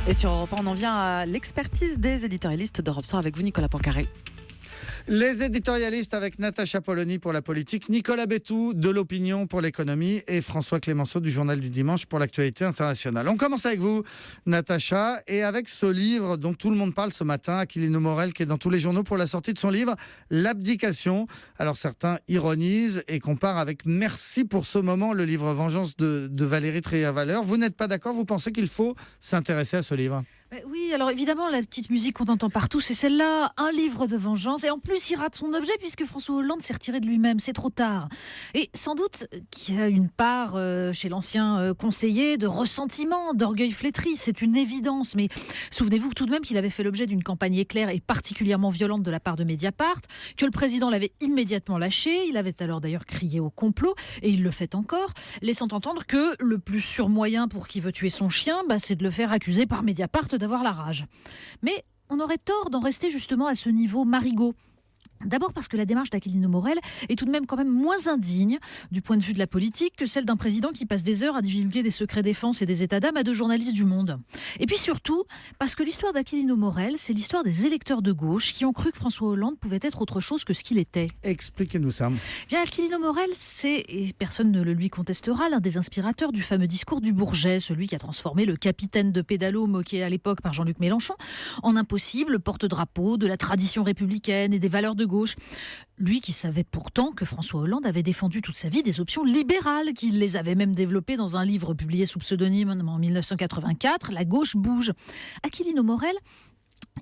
Et sur Europe 1, on en vient à l'expertise des éditorialistes d'Europe Soir avec vous, Nicolas Poincaré. Les éditorialistes avec Natacha Polony pour la politique, Nicolas Bétou de l'opinion pour l'économie et François Clémenceau du Journal du Dimanche pour l'actualité internationale. On commence avec vous, Natacha, et avec ce livre dont tout le monde parle ce matin, Aquilino Morel, qui est dans tous les journaux pour la sortie de son livre, L'abdication. Alors certains ironisent et comparent avec Merci pour ce moment, le livre Vengeance de Valérie Trierweiler. Vous n'êtes pas d'accord? Vous pensez qu'il faut s'intéresser à ce livre? Oui, alors évidemment, la petite musique qu'on entend partout, c'est celle-là, un livre de vengeance. Et en plus, il rate son objet puisque François Hollande s'est retiré de lui-même. C'est trop tard. Et sans doute qu'il y a une part chez l'ancien conseiller de ressentiment, d'orgueil flétri. C'est une évidence. Mais souvenez-vous tout de même qu'il avait fait l'objet d'une campagne éclair et particulièrement violente de la part de Mediapart, que le président l'avait immédiatement lâché. Il avait alors d'ailleurs crié au complot, et il le fait encore, laissant entendre que le plus sûr moyen pour qui veut tuer son chien, c'est de le faire accuser par Mediapart d'avoir la rage. Mais on aurait tort d'en rester justement à ce niveau marigot. D'abord parce que la démarche d'Aquilino Morel est tout de même quand même moins indigne du point de vue de la politique que celle d'un président qui passe des heures à divulguer des secrets défense et des états d'âme à deux journalistes du Monde. Et puis surtout parce que l'histoire d'Aquilino Morel, c'est l'histoire des électeurs de gauche qui ont cru que François Hollande pouvait être autre chose que ce qu'il était. Expliquez-nous ça. Bien, Aquilino Morel, c'est, et personne ne le lui contestera, l'un des inspirateurs du fameux discours du Bourget, celui qui a transformé le capitaine de pédalo moqué à l'époque par Jean-Luc Mélenchon en impossible porte-drapeau de la tradition républicaine et des valeurs de gauche. Lui qui savait pourtant que François Hollande avait défendu toute sa vie des options libérales, qu'il les avait même développées dans un livre publié sous pseudonyme en 1984, La gauche bouge. Aquilino Morel,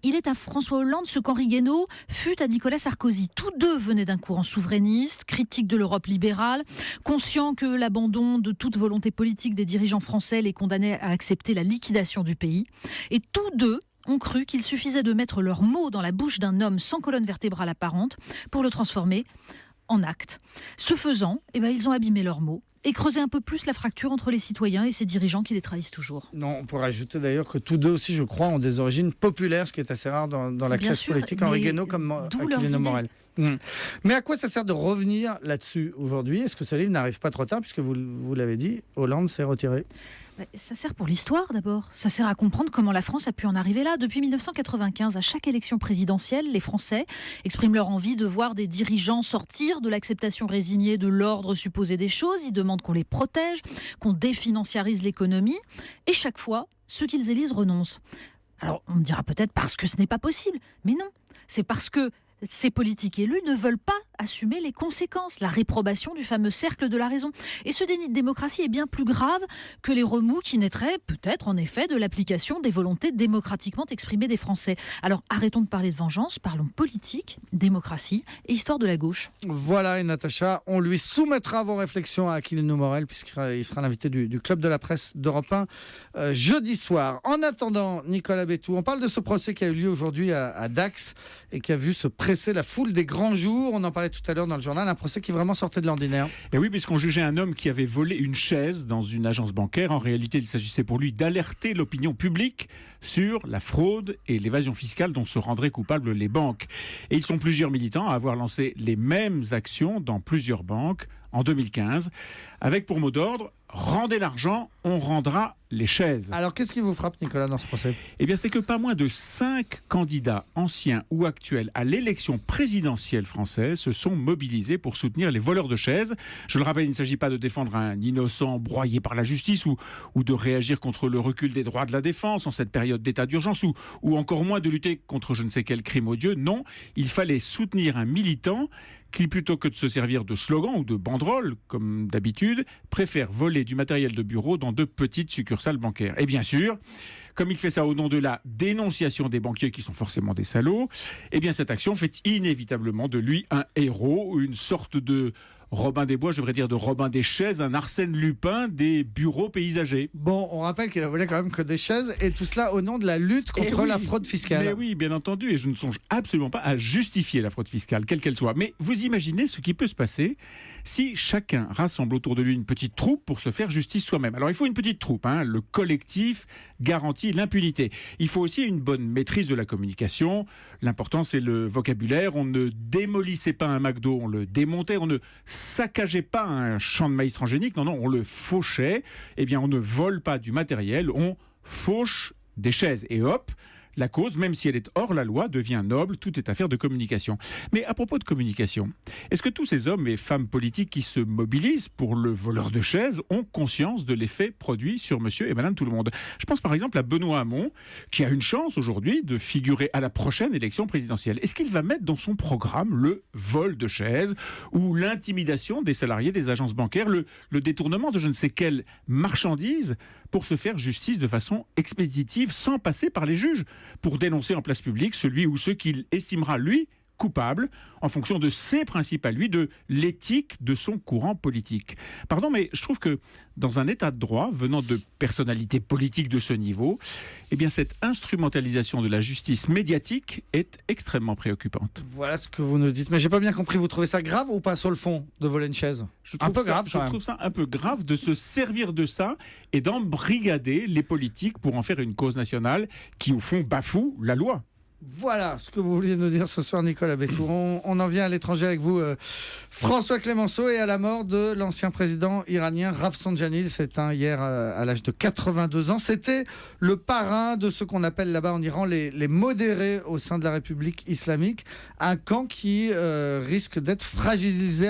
il est à François Hollande ce qu'Henri Guénaud fut à Nicolas Sarkozy. Tous deux venaient d'un courant souverainiste, critique de l'Europe libérale, conscient que l'abandon de toute volonté politique des dirigeants français les condamnait à accepter la liquidation du pays. Et tous deux ont cru qu'il suffisait de mettre leurs mots dans la bouche d'un homme sans colonne vertébrale apparente pour le transformer en acte. Ce faisant, ils ont abîmé leurs mots et creusé un peu plus la fracture entre les citoyens et ces dirigeants qui les trahissent toujours. Non, on pourrait ajouter d'ailleurs que tous deux aussi, je crois, ont des origines populaires, ce qui est assez rare dans la classe politique, Henri Guénaud comme Aquilino Morel. Mais à quoi ça sert de revenir là-dessus aujourd'hui? Est-ce que ce livre n'arrive pas trop tard, puisque vous l'avez dit, Hollande s'est retiré? Ça sert pour l'histoire d'abord. Ça sert à comprendre comment la France a pu en arriver là. Depuis 1995, à chaque élection présidentielle, les Français expriment leur envie de voir des dirigeants sortir de l'acceptation résignée de l'ordre supposé des choses. Ils demandent qu'on les protège, qu'on définanciarise l'économie. Et chaque fois, ceux qu'ils élisent renoncent. Alors, on me dira peut-être parce que ce n'est pas possible. Mais non, c'est parce que ces politiques élus ne veulent pas assumer les conséquences, la réprobation du fameux cercle de la raison. Et ce déni de démocratie est bien plus grave que les remous qui naîtraient peut-être en effet de l'application des volontés démocratiquement exprimées des Français. Alors arrêtons de parler de vengeance, parlons politique, démocratie et histoire de la gauche. Voilà, et Natacha, on lui soumettra vos réflexions à Aquilino Morel puisqu'il sera l'invité du Club de la Presse d'Europe 1 jeudi soir. En attendant, Nicolas Bétou, on parle de ce procès qui a eu lieu aujourd'hui à Dax et qui a vu se presser la foule des grands jours. On en parlait tout à l'heure dans le journal, un procès qui vraiment sortait de l'ordinaire. Et oui, puisqu'on jugeait un homme qui avait volé une chaise dans une agence bancaire. En réalité, il s'agissait pour lui d'alerter l'opinion publique sur la fraude et l'évasion fiscale dont se rendraient coupables les banques. Et ils sont plusieurs militants à avoir lancé les mêmes actions dans plusieurs banques en 2015, avec pour mot d'ordre « Rendez l'argent, on rendra les chaises ». Alors qu'est-ce qui vous frappe, Nicolas, dans ce procès? Eh bien, c'est que pas moins de 5 candidats anciens ou actuels à l'élection présidentielle française se sont mobilisés pour soutenir les voleurs de chaises. Je le rappelle, il ne s'agit pas de défendre un innocent broyé par la justice ou de réagir contre le recul des droits de la défense en cette période d'état d'urgence ou encore moins de lutter contre je ne sais quel crime odieux. Non, il fallait soutenir un militant qui, plutôt que de se servir de slogans ou de banderoles, comme d'habitude, préfère voler du matériel de bureau dans de petites succursales bancaires. Et bien sûr, comme il fait ça au nom de la dénonciation des banquiers qui sont forcément des salauds, eh bien cette action fait inévitablement de lui un héros, une sorte de Robin des Bois, je devrais dire de Robin des Chaises, un Arsène Lupin des bureaux paysagers. Bon, on rappelle qu'il a volé quand même que des chaises, et tout cela au nom de la lutte contre la fraude fiscale. Mais oui, bien entendu, et je ne songe absolument pas à justifier la fraude fiscale, quelle qu'elle soit. Mais vous imaginez ce qui peut se passer si chacun rassemble autour de lui une petite troupe pour se faire justice soi-même. Alors il faut une petite troupe, le collectif garantit l'impunité. Il faut aussi une bonne maîtrise de la communication. L'important, c'est le vocabulaire. On ne démolissait pas un McDo, on le démontait. On ne saccageait pas un champ de maïs transgénique, non, on le fauchait. Eh bien, on ne vole pas du matériel, on fauche des chaises. Et hop, la cause, même si elle est hors la loi, devient noble. Tout est affaire de communication. Mais à propos de communication, est-ce que tous ces hommes et femmes politiques qui se mobilisent pour le voleur de chaises ont conscience de l'effet produit sur monsieur et madame tout le monde? Je pense par exemple à Benoît Hamon, qui a une chance aujourd'hui de figurer à la prochaine élection présidentielle. Est-ce qu'il va mettre dans son programme le vol de chaises ou l'intimidation des salariés des agences bancaires, le détournement de je ne sais quelle marchandise pour se faire justice de façon expéditive sans passer par les juges, pour dénoncer en place publique celui ou ceux qu'il estimera, lui, coupable en fonction de ses principes à lui, de l'éthique de son courant politique. Pardon, mais je trouve que dans un état de droit, venant de personnalités politiques de ce niveau, eh bien cette instrumentalisation de la justice médiatique est extrêmement préoccupante. Voilà ce que vous nous dites. Mais j'ai pas bien compris, vous trouvez ça grave ou pas sur le fond de voler une chaise? Un peu grave quand même. Je trouve ça un peu grave de se servir de ça et d'embrigader les politiques pour en faire une cause nationale qui, au fond, bafoue la loi. Voilà ce que vous vouliez nous dire ce soir, Nicolas Bétour. On en vient à l'étranger avec vous, François Clémenceau, et à la mort de l'ancien président iranien Rafsanjani. Il s'est éteint hier à l'âge de 82 ans. C'était le parrain de ce qu'on appelle là-bas en Iran les modérés au sein de la République islamique. Un camp qui risque d'être fragilisé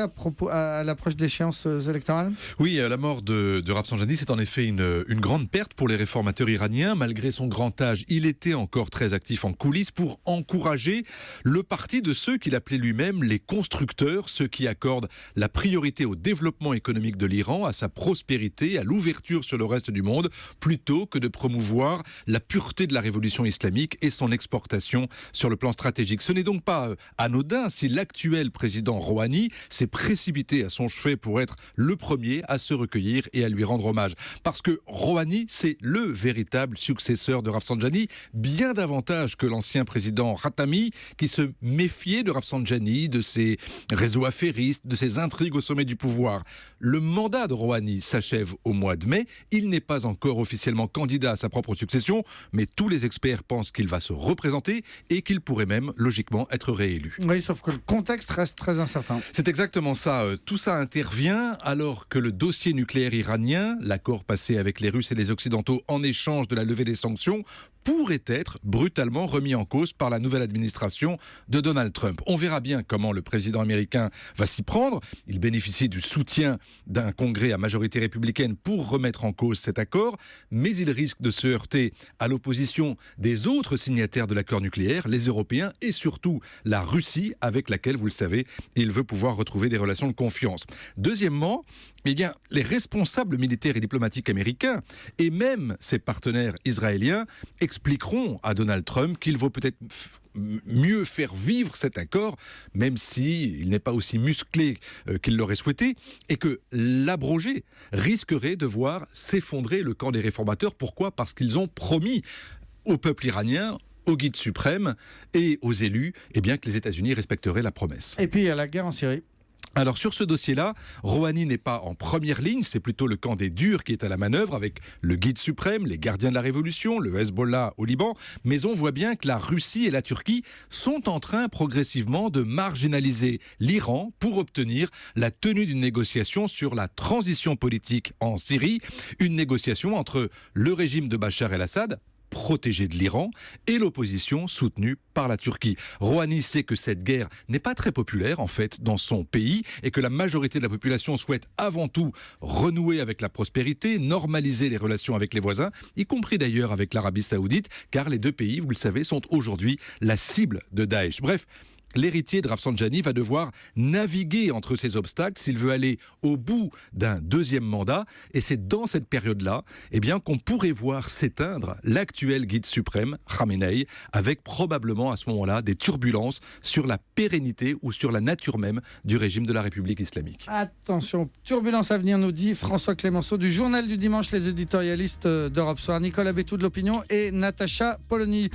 à l'approche d'échéances électorales. Oui, la mort de Rafsanjani, c'est en effet une grande perte pour les réformateurs iraniens. Malgré son grand âge, il était encore très actif en coulisses pour encourager le parti de ceux qu'il appelait lui-même les constructeurs, ceux qui accordent la priorité au développement économique de l'Iran, à sa prospérité, à l'ouverture sur le reste du monde, plutôt que de promouvoir la pureté de la révolution islamique et son exportation sur le plan stratégique. Ce n'est donc pas anodin si l'actuel président Rouhani s'est précipité à son chevet pour être le premier à se recueillir et à lui rendre hommage. Parce que Rouhani, c'est le véritable successeur de Rafsanjani, bien davantage que l'ancien président Khatami, qui se méfiait de Rafsanjani, de ses réseaux affairistes, de ses intrigues au sommet du pouvoir. Le mandat de Rouhani s'achève au mois de mai. Il n'est pas encore officiellement candidat à sa propre succession, mais tous les experts pensent qu'il va se représenter et qu'il pourrait même, logiquement, être réélu. Oui, sauf que le contexte reste très incertain. C'est exactement ça. Tout ça intervient alors que le dossier nucléaire iranien, l'accord passé avec les Russes et les Occidentaux en échange de la levée des sanctions, pourrait être brutalement remis en cause par la nouvelle administration de Donald Trump. On verra bien comment le président américain va s'y prendre. Il bénéficie du soutien d'un Congrès à majorité républicaine pour remettre en cause cet accord, mais il risque de se heurter à l'opposition des autres signataires de l'accord nucléaire, les Européens et surtout la Russie, avec laquelle, vous le savez, il veut pouvoir retrouver des relations de confiance. Deuxièmement, eh bien, les responsables militaires et diplomatiques américains et même ses partenaires israéliens expliqueront à Donald Trump qu'il vaut peut-être mieux faire vivre cet accord, même s'il n'est pas aussi musclé qu'il l'aurait souhaité, et que l'abroger risquerait de voir s'effondrer le camp des réformateurs. Pourquoi ? Parce qu'ils ont promis au peuple iranien, au guide suprême et aux élus, eh bien, que les États-Unis respecteraient la promesse. Et puis il y a la guerre en Syrie. Alors sur ce dossier-là, Rouhani n'est pas en première ligne, c'est plutôt le camp des durs qui est à la manœuvre avec le guide suprême, les gardiens de la révolution, le Hezbollah au Liban, mais on voit bien que la Russie et la Turquie sont en train progressivement de marginaliser l'Iran pour obtenir la tenue d'une négociation sur la transition politique en Syrie, une négociation entre le régime de Bachar el-Assad, protégé de l'Iran, et l'opposition soutenue par la Turquie. Rouhani sait que cette guerre n'est pas très populaire en fait dans son pays et que la majorité de la population souhaite avant tout renouer avec la prospérité, normaliser les relations avec les voisins, y compris d'ailleurs avec l'Arabie Saoudite, car les deux pays, vous le savez, sont aujourd'hui la cible de Daesh. Bref, l'héritier de Rafsanjani va devoir naviguer entre ces obstacles s'il veut aller au bout d'un deuxième mandat. Et c'est dans cette période-là qu'on pourrait voir s'éteindre l'actuel guide suprême, Khamenei, avec probablement à ce moment-là des turbulences sur la pérennité ou sur la nature même du régime de la République islamique. Attention, turbulence à venir, nous dit François Clémenceau du Journal du Dimanche, les éditorialistes d'Europe Soir, Nicolas Bétour de l'Opinion et Natacha Polony.